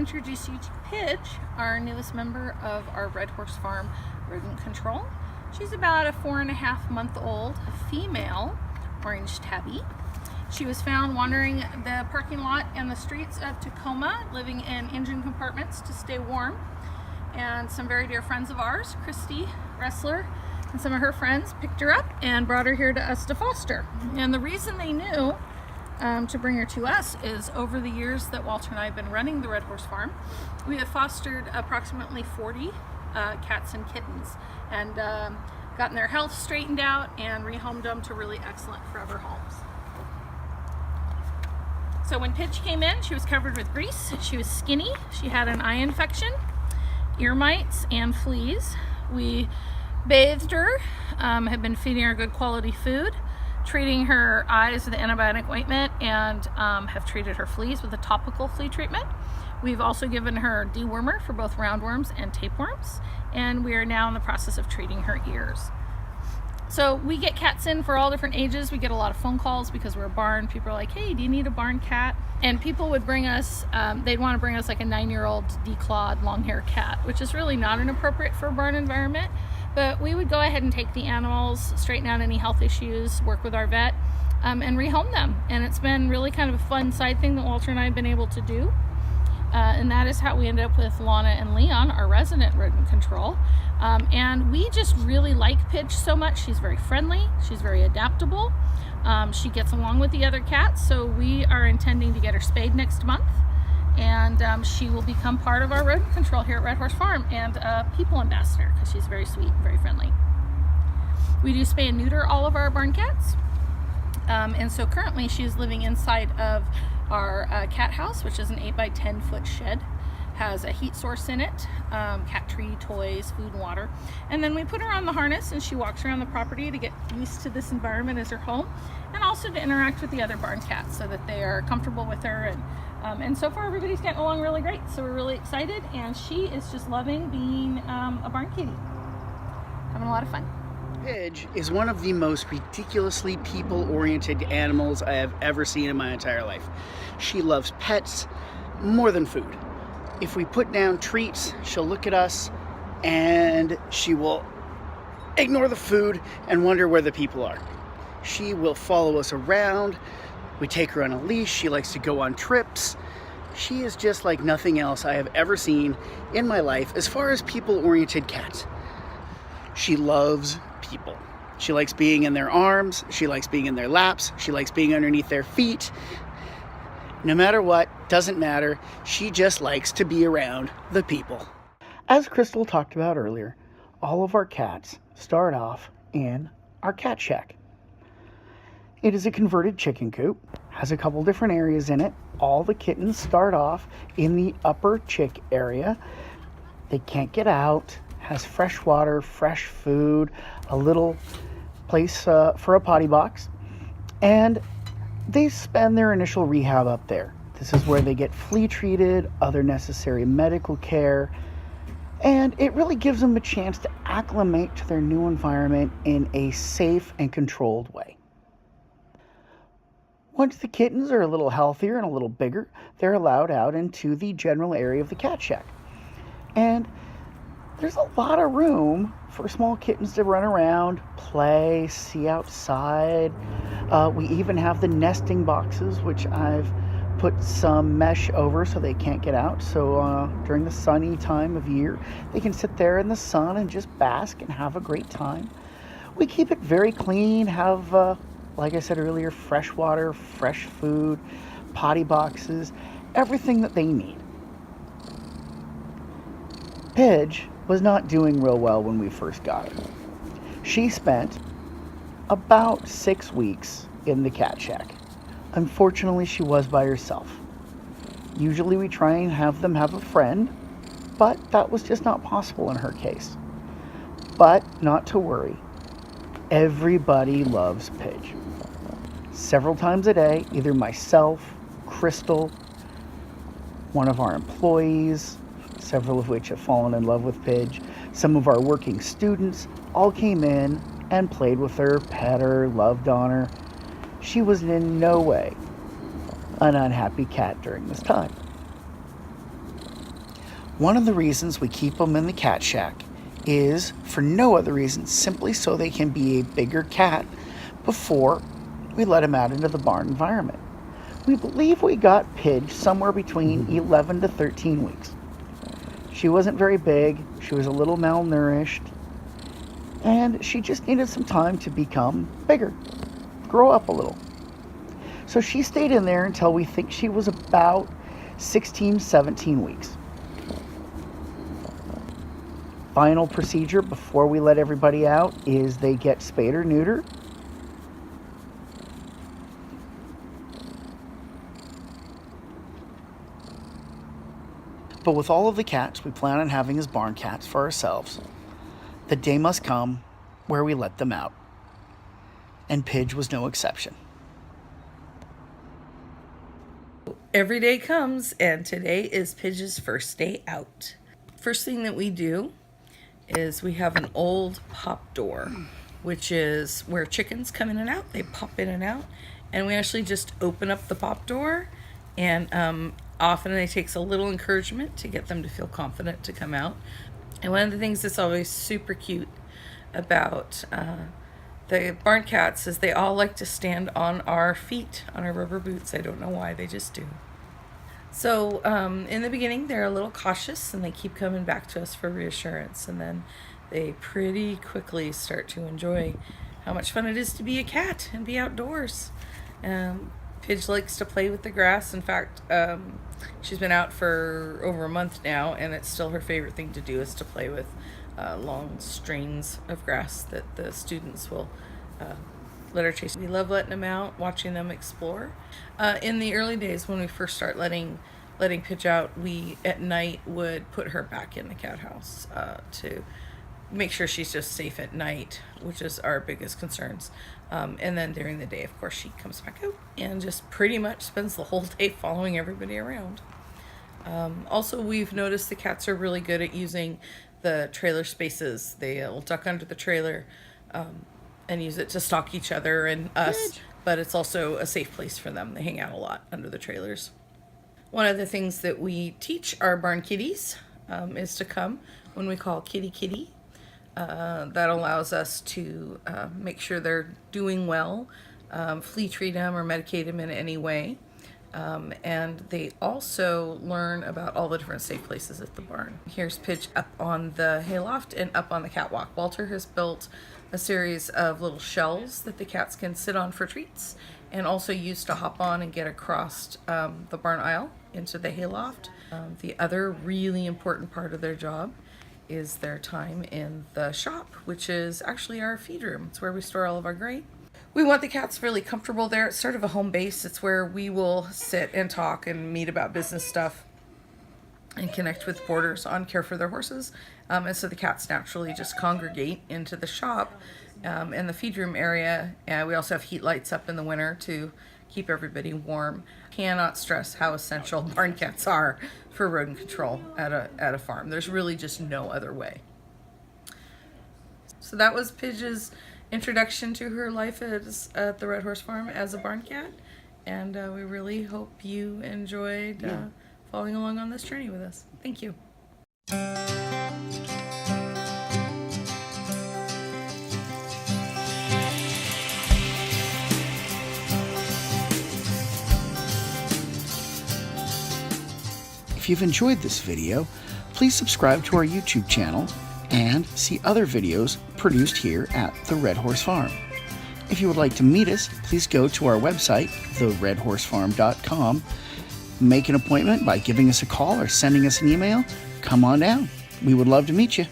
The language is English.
introduce you to Pidge, our newest member of our Red Horse Farm rodent control. She's about a 4.5-month-old female orange tabby. She was found wandering the parking lot and the streets of Tacoma, living in engine compartments to stay warm. And some very dear friends of ours, Christy Wrestler, and some of her friends picked her up and brought her here to us to foster. And the reason they knew to bring her to us is over the years that Walter and I have been running the Red Horse Farm, we have fostered approximately 40 cats and kittens and gotten their health straightened out and rehomed them to really excellent forever homes. So when Pidge came in, she was covered with grease, she was skinny, she had an eye infection, ear mites, and fleas. We bathed her, have been feeding her good quality food, treating her eyes with antibiotic ointment, and have treated her fleas with a topical flea treatment. We've also given her dewormer for both roundworms and tapeworms, and we are now in the process of treating her ears. So we get cats in for all different ages. We get a lot of phone calls because we're a barn. People are like, hey, do you need a barn cat? And people would bring us, they'd want to bring us like a 9-year-old declawed long-haired cat, which is really not inappropriate for a barn environment. But we would go ahead and take the animals, straighten out any health issues, work with our vet, and rehome them. And it's been really kind of a fun side thing that Walter and I have been able to do. And that is how we ended up with Lana and Leon, our resident rodent control. And we just really like Pidge so much. She's very friendly, she's very adaptable, she gets along with the other cats, so we are intending to get her spayed next month, and she will become part of our rodent control here at Red Horse Farm and a people ambassador because she's very sweet and very friendly. We do spay and neuter all of our barn cats, and so currently she's living inside of our cat house, which is an 8x10 foot shed. Has a heat source in it, cat tree, toys, food and water. And then we put her on the harness and she walks around the property to get used to this environment as her home, and also to interact with the other barn cats so that they are comfortable with her. And so far everybody's getting along really great, so we're really excited, and she is just loving being a barn kitty. Having a lot of fun. Pidge is one of the most ridiculously people-oriented animals I have ever seen in my entire life. She loves pets more than food. If we put down treats, she'll look at us and she will ignore the food and wonder where the people are. She will follow us around. We take her on a leash. She likes to go on trips. She is just like nothing else I have ever seen in my life as far as people-oriented cats. She loves people. She likes being in their arms. She likes being in their laps. She likes being underneath their feet. No matter what, doesn't matter, she just likes to be around the people. As Crystal talked about earlier, all of our cats start off in our cat shack. It is a converted chicken coop, has a couple different areas in it. All the kittens start off in the upper chick area. They can't get out, has fresh water, fresh food, a little place for a potty box, and they spend their initial rehab up there. This is where they get flea treated, other necessary medical care, and it really gives them a chance to acclimate to their new environment in a safe and controlled way. Once the kittens are a little healthier and a little bigger, they're allowed out into the general area of the cat shack. And there's a lot of room for small kittens to run around, play, see outside. We even have the nesting boxes, which I've put some mesh over so they can't get out. So during the sunny time of year, they can sit there in the sun and just bask and have a great time. We keep it very clean, have, like I said earlier, fresh water, fresh food, potty boxes, everything that they need. Pidge was not doing real well when we first got her. She spent about 6 weeks in the cat shack. Unfortunately, she was by herself. Usually we try and have them have a friend, but that was just not possible in her case. But not to worry. Everybody loves Pidge. Several times a day, either myself, Crystal, one of our employees, several of which have fallen in love with Pidge, some of our working students all came in and played with her, pet her, loved on her. She was in no way an unhappy cat during this time. One of the reasons we keep them in the cat shack is for no other reason, simply so they can be a bigger cat before we let them out into the barn environment. We believe we got Pidge somewhere between 11 to 13 weeks. She wasn't very big, she was a little malnourished, and she just needed some time to become bigger, grow up a little. So she stayed in there until we think she was about 16, 17 weeks. Final procedure before we let everybody out is they get spayed or neutered. But with all of the cats we plan on having as barn cats for ourselves, the day must come where we let them out. And Pidge was no exception. Every day comes, and today is Pidge's first day out. First thing that we do is we have an old pop door, which is where chickens come in and out. They pop in and out, and we actually just open up the pop door, and often it takes a little encouragement to get them to feel confident to come out. And one of the things that's always super cute about the barn cats is they all like to stand on our feet, on our rubber boots. I don't know why, they just do. So in the beginning, they're a little cautious and they keep coming back to us for reassurance. And then they pretty quickly start to enjoy how much fun it is to be a cat and be outdoors. Pidge likes to play with the grass. In fact, she's been out for over a month now, and it's still her favorite thing to do is to play with long strings of grass that the students will let her chase. We love letting them out, watching them explore. In the early days when we first start letting Pidge out, we at night would put her back in the cat house to make sure she's just safe at night, which is our biggest concerns. And then during the day, of course, she comes back out and just pretty much spends the whole day following everybody around. Also, we've noticed the cats are really good at using the trailer spaces. They'll duck under the trailer and use it to stalk each other and us, but it's also a safe place for them. They hang out a lot under the trailers. One of the things that we teach our barn kitties is to come when we call kitty kitty. That allows us to make sure they're doing well, flea treat them or medicate them in any way. And they also learn about all the different safe places at the barn. Here's Pidge up on the hayloft and up on the catwalk. Walter has built a series of little shelves that the cats can sit on for treats and also use to hop on and get across the barn aisle into the hayloft. The other really important part of their job is their time in the shop, which is actually our feed room. It's where we store all of our grain. We want the cats really comfortable there. It's sort of a home base. It's where we will sit and talk and meet about business stuff and connect with boarders on care for their horses. And so the cats naturally just congregate into the shop and the feed room area. We also have heat lights up in the winter to keep everybody warm. Cannot stress how essential barn cats are for rodent control at a farm. There's really just no other way. So that was Pidge's introduction to her life at the Red Horse Farm as a barn cat, and we really hope you enjoyed following along on this journey with us. Thank you. If you've enjoyed this video, please subscribe to our YouTube channel and see other videos produced here at the Red Horse Farm. If you would like to meet us, please go to our website, theredhorsefarm.com. Make an appointment by giving us a call or sending us an email. Come on down. We would love to meet you.